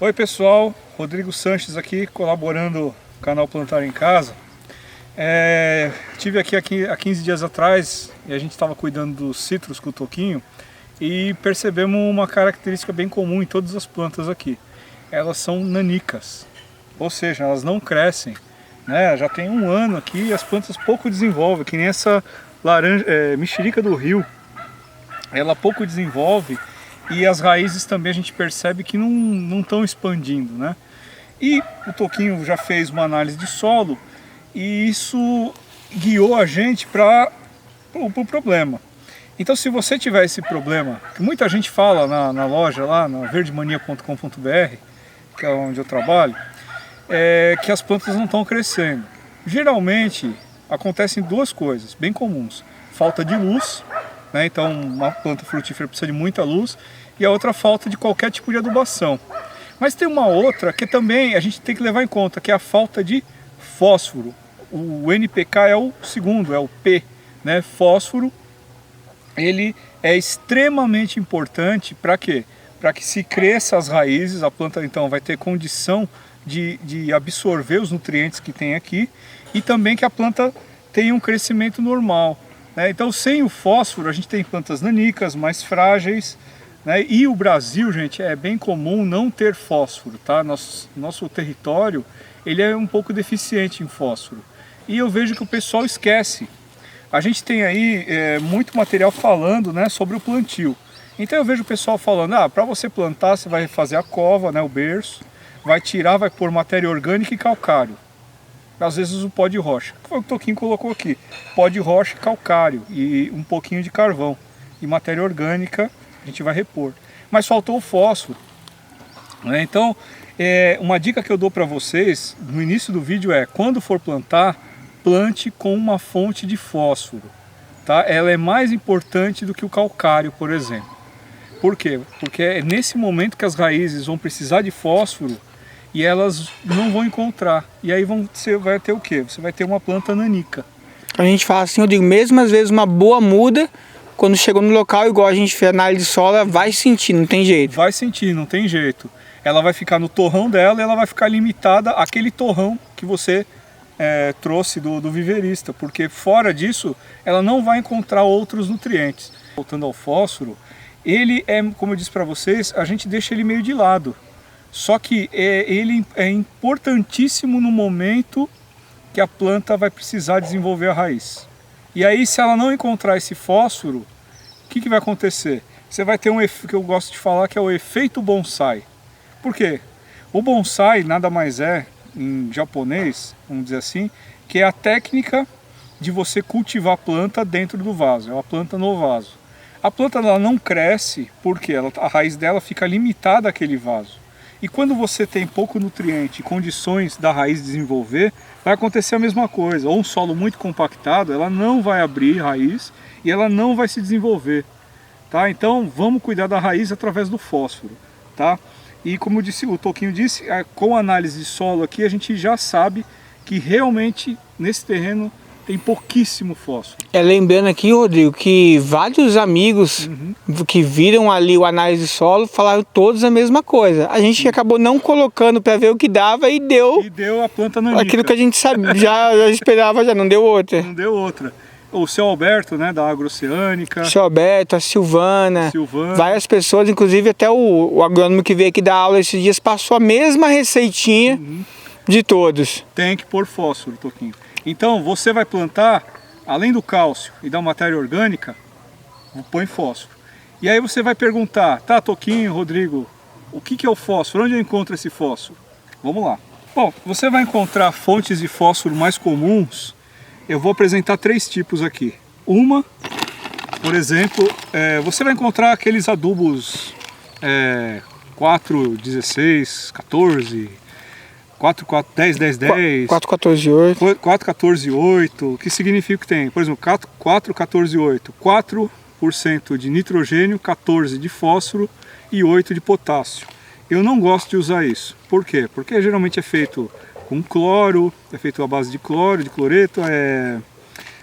Oi pessoal, Rodrigo Sanches aqui, colaborando com o canal Plantar em Casa. Estive aqui há 15 dias atrás e a gente estava cuidando dos citros com o Toquinho e percebemos uma característica bem comum em todas as plantas aqui. Elas são nanicas, ou seja, elas não crescem, né? Já tem um ano aqui e as plantas pouco desenvolvem, que nem essa mexerica do rio, ela pouco desenvolve. E as raízes também a gente percebe que não estão expandindo, né? E o Toquinho já fez uma análise de solo e isso guiou a gente para o problema. Então, se você tiver esse problema, que muita gente fala na loja lá, na verdemania.com.br, que é onde eu trabalho, que as plantas não estão crescendo. Geralmente acontecem duas coisas bem comuns: falta de luz, né? Então uma planta frutífera precisa de muita luz, e a outra falta de qualquer tipo de adubação. Mas tem uma outra que também a gente tem que levar em conta, que é a falta de fósforo. O NPK é o segundo, é o P, né? Fósforo, ele é extremamente importante para quê? Para que se cresça as raízes, a planta então vai ter condição de absorver os nutrientes que tem aqui e também que a planta tenha um crescimento normal. Então, sem o fósforo, a gente tem plantas nanicas, mais frágeis, né? E o Brasil, gente, é bem comum não ter fósforo, tá? Nosso território, ele é um pouco deficiente em fósforo. E eu vejo que o pessoal esquece. A gente tem aí muito material falando, né, sobre o plantio. Então eu vejo o pessoal falando, para você plantar, você vai fazer a cova, né, o berço, vai tirar, vai pôr matéria orgânica e calcário. Às vezes o pó de rocha, que foi o que o Toquinho colocou aqui, pó de rocha, calcário e um pouquinho de carvão. E matéria orgânica a gente vai repor. Mas faltou o fósforo, né? Então, uma dica que eu dou para vocês no início do vídeo é, quando for plantar, plante com uma fonte de fósforo, tá? Ela é mais importante do que o calcário, por exemplo. Por quê? Porque é nesse momento que as raízes vão precisar de fósforo e elas não vão encontrar. E aí você vai ter o quê? Você vai ter uma planta nanica. A gente fala assim, eu digo, mesmo às vezes uma boa muda, quando chegou no local, igual a gente fez análise de solo, ela vai sentir, não tem jeito. Vai sentir, não tem jeito. Ela vai ficar no torrão dela e ela vai ficar limitada àquele torrão que você trouxe do viverista, porque fora disso, ela não vai encontrar outros nutrientes. Voltando ao fósforo, ele como eu disse para vocês, a gente deixa ele meio de lado. Só que ele é importantíssimo no momento que a planta vai precisar desenvolver a raiz. E aí, se ela não encontrar esse fósforo, o que vai acontecer? Você vai ter um efeito que eu gosto de falar, que é o efeito bonsai. Por quê? O bonsai nada mais é, em japonês, vamos dizer assim, que é a técnica de você cultivar a planta dentro do vaso, é uma planta no vaso. A planta ela não cresce porque a raiz dela fica limitada àquele vaso. E quando você tem pouco nutriente e condições da raiz desenvolver, vai acontecer a mesma coisa. Ou um solo muito compactado, ela não vai abrir raiz e ela não vai se desenvolver. Tá? Então vamos cuidar da raiz através do fósforo. Tá? E como o Toquinho disse, com a análise de solo aqui a gente já sabe que realmente nesse terreno tem pouquíssimo fósforo. Lembrando aqui, Rodrigo, que vários amigos que viram ali o análise de solo falaram todos a mesma coisa. A gente acabou não colocando para ver o que dava e deu a planta nanica. Aquilo que a gente sabia, já esperava, já não deu outra. Não deu outra. O seu Alberto, né, da Agroceânica. O seu Alberto, a Silvana, várias pessoas, inclusive até o agrônomo que veio aqui dar aula esses dias passou a mesma receitinha de todos. Tem que pôr fósforo, Toquinho. Então você vai plantar, além do cálcio e da matéria orgânica, põe fósforo. E aí você vai perguntar, tá, Toquinho, Rodrigo, o que é o fósforo? Onde eu encontro esse fósforo? Vamos lá. Bom, você vai encontrar fontes de fósforo mais comuns. Eu vou apresentar 3 tipos aqui. Uma, por exemplo, você vai encontrar aqueles adubos 4, 16, 14... 4, 4, 10, 10, 10, 4, 14, 8. 4, 14, 8, que significa que tem, por exemplo, 4, 14, 8, 4% de nitrogênio, 14 de fósforo e 8 de potássio. Eu não gosto de usar isso. Por quê? Porque geralmente é feito com cloro, é feito à base de cloro, de cloreto,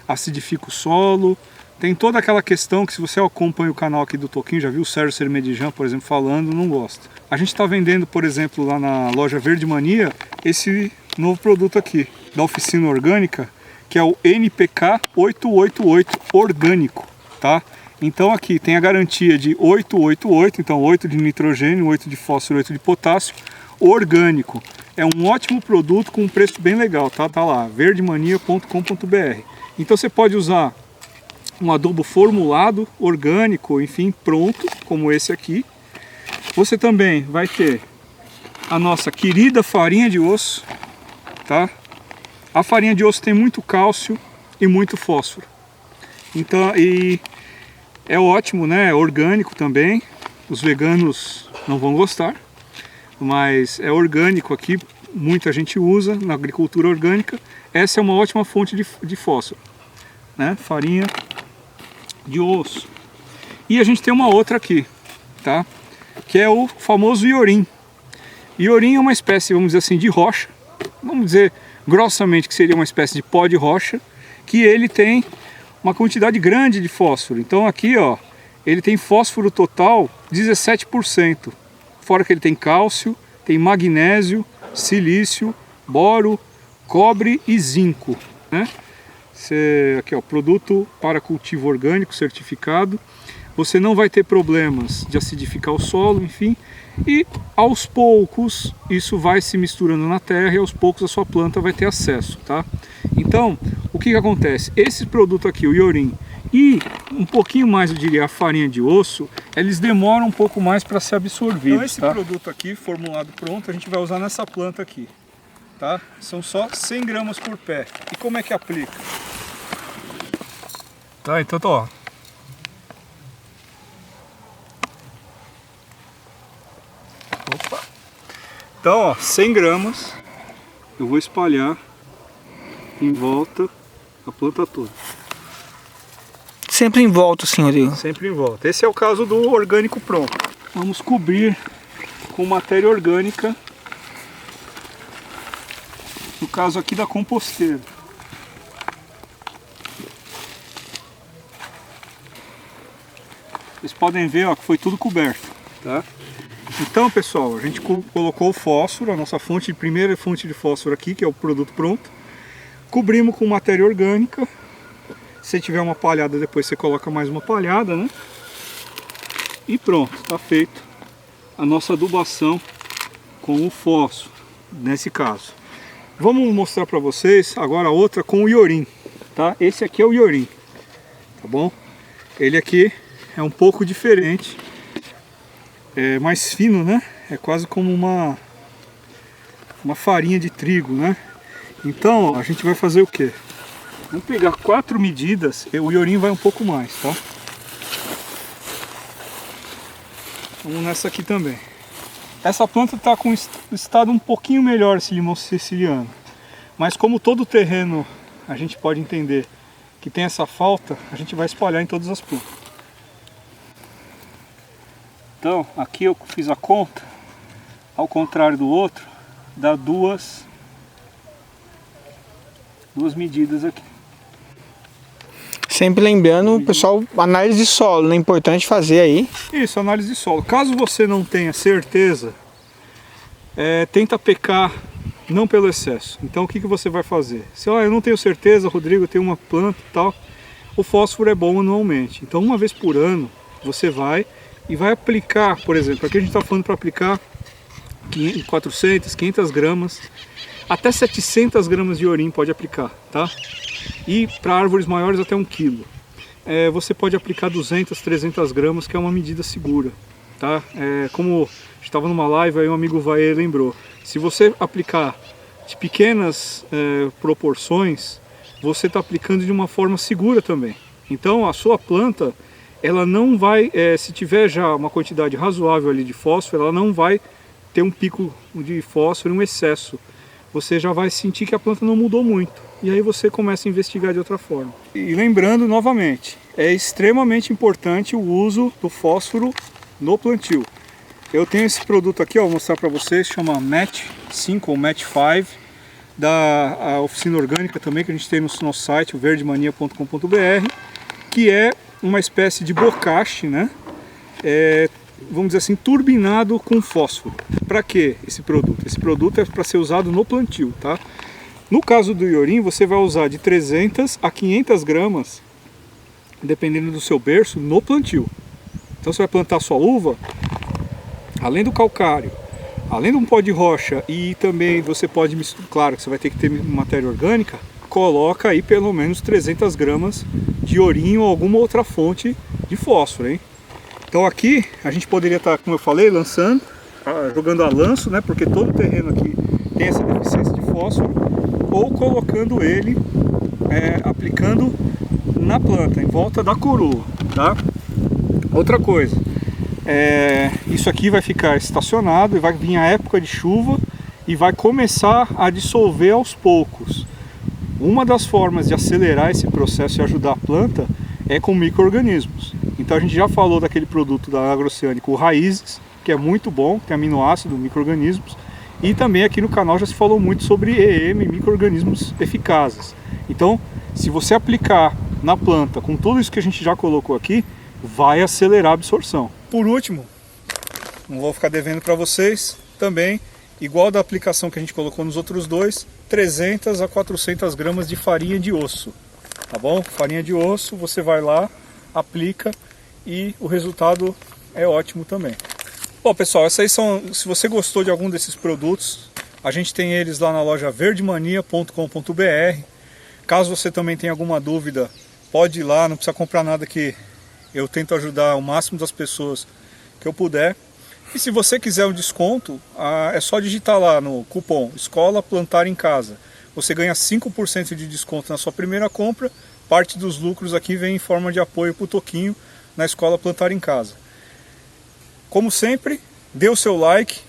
acidifica o solo, tem toda aquela questão que, se você acompanha o canal aqui do Toquinho, já viu o Sérgio Sermedijan, por exemplo, falando, não gosta. A gente está vendendo, por exemplo, lá na loja Verde Mania, esse novo produto aqui, da Oficina Orgânica, que é o NPK 888 orgânico, tá? Então aqui tem a garantia de 888, então 8 de nitrogênio, 8 de fósforo, 8 de potássio, orgânico. É um ótimo produto com um preço bem legal, tá? Tá lá, verdemania.com.br. Então você pode usar um adubo formulado, orgânico, enfim, pronto, como esse aqui. Você também vai ter a nossa querida farinha de osso, tá? A farinha de osso tem muito cálcio e muito fósforo. Então, e é ótimo, né? É orgânico também. Os veganos não vão gostar, mas é orgânico aqui, muita gente usa na agricultura orgânica. Essa é uma ótima fonte de fósforo, né? Farinha de osso. E a gente tem uma outra aqui, tá? Que é o famoso iorim. Iorim é uma espécie, vamos dizer assim, de rocha. Vamos dizer grossamente que seria uma espécie de pó de rocha, que ele tem uma quantidade grande de fósforo. Então aqui, ó, ele tem fósforo total 17%. Fora que ele tem cálcio, tem magnésio, silício, boro, cobre e zinco, né? Aqui, ó, produto para cultivo orgânico certificado. Você não vai ter problemas de acidificar o solo, enfim. E aos poucos isso vai se misturando na terra e aos poucos a sua planta vai ter acesso, tá? Então, o que acontece? Esse produto aqui, o iorim, e um pouquinho mais, eu diria, a farinha de osso, eles demoram um pouco mais para ser absorvidos. Então esse produto aqui, formulado pronto, a gente vai usar nessa planta aqui, tá? São só 100 gramas por pé. E como é que aplica? Tá, então tá, ó. Opa. Então, ó, 100 gramas eu vou espalhar em volta a planta toda. Sempre em volta, senhor Rodrigo. Sempre em volta. Esse é o caso do orgânico pronto. Vamos cobrir com matéria orgânica, no caso aqui da composteira. Vocês podem ver, ó, que foi tudo coberto, tá? Então, pessoal, a gente colocou o fósforo, a nossa primeira fonte de fósforo aqui, que é o produto pronto. Cobrimos com matéria orgânica. Se tiver uma palhada, depois você coloca mais uma palhada, né? E pronto, está feito a nossa adubação com o fósforo, nesse caso. Vamos mostrar para vocês agora a outra com o iorim, tá? Esse aqui é o iorim, tá bom? Ele aqui é um pouco diferente, é mais fino, né? É quase como uma farinha de trigo, né? Então, ó, a gente vai fazer o quê? Vamos pegar 4 medidas, o iorim vai um pouco mais, tá? Vamos nessa aqui também. Essa planta está com um estado um pouquinho melhor, esse limão siciliano. Mas como todo terreno a gente pode entender que tem essa falta, a gente vai espalhar em todas as plantas. Então, aqui eu fiz a conta, ao contrário do outro, dá duas medidas aqui. Sempre lembrando, pessoal, análise de solo, é importante fazer aí. Isso, análise de solo. Caso você não tenha certeza, tenta pecar não pelo excesso. Então o que você vai fazer? Se eu não tenho certeza, Rodrigo, eu tenho uma planta e tal, o fósforo é bom anualmente. Então uma vez por ano você vai aplicar, por exemplo, aqui a gente está falando para aplicar 400, 500 gramas, até 700 gramas de iorim pode aplicar, tá? E para árvores maiores até 1 quilo. Você pode aplicar 200, 300 gramas, que é uma medida segura, tá? Como a gente estava numa live, aí um amigo Vaê lembrou, se você aplicar de pequenas proporções, você está aplicando de uma forma segura também. Então a sua planta, ela não vai, se tiver já uma quantidade razoável ali de fósforo, ela não vai ter um pico de fósforo, um excesso. Você já vai sentir que a planta não mudou muito. E aí você começa a investigar de outra forma. E lembrando novamente, é extremamente importante o uso do fósforo no plantio. Eu tenho esse produto aqui, ó, vou mostrar para vocês, chama Match 5 ou Match 5, da Oficina Orgânica também, que a gente tem no nosso site, o verdemania.com.br, que é uma espécie de bocache, né? Vamos dizer assim, turbinado com fósforo. Para que esse produto? Esse produto é para ser usado no plantio, tá? No caso do iorim, você vai usar de 300 a 500 gramas, dependendo do seu berço, no plantio. Então você vai plantar sua uva, além do calcário, além de um pó de rocha, e também você pode misturar, claro que você vai ter que ter matéria orgânica, coloca aí pelo menos 300 gramas de iorim ou alguma outra fonte de fósforo, hein? Então aqui a gente poderia estar, como eu falei, lançando, jogando a lanço, né? Porque todo o terreno aqui tem essa deficiência de fósforo, ou colocando ele, aplicando na planta, em volta da coroa, tá? Outra coisa, isso aqui vai ficar estacionado e vai vir a época de chuva e vai começar a dissolver aos poucos. Uma das formas de acelerar esse processo e ajudar a planta é com micro-organismos. Então a gente já falou daquele produto da Agroceânica, o Raízes, que é muito bom, tem aminoácido, micro-organismos. E também aqui no canal já se falou muito sobre EM, micro-organismos eficazes. Então, se você aplicar na planta com tudo isso que a gente já colocou aqui, vai acelerar a absorção. Por último, não vou ficar devendo para vocês, também, igual da aplicação que a gente colocou nos outros dois, 300 a 400 gramas de farinha de osso. Tá bom? Farinha de osso, você vai lá, aplica e o resultado é ótimo também. Bom, pessoal, essas aí são, se você gostou de algum desses produtos, a gente tem eles lá na loja verdemania.com.br. Caso você também tenha alguma dúvida, pode ir lá, não precisa comprar nada, que eu tento ajudar o máximo das pessoas que eu puder. E se você quiser um desconto, é só digitar lá no cupom Escola Plantar em Casa. Você ganha 5% de desconto na sua primeira compra. Parte dos lucros aqui vem em forma de apoio para o Toquinho na Escola Plantar em Casa. Como sempre, dê o seu like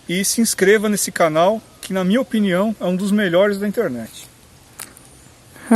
e se inscreva nesse canal, que na minha opinião é um dos melhores da internet.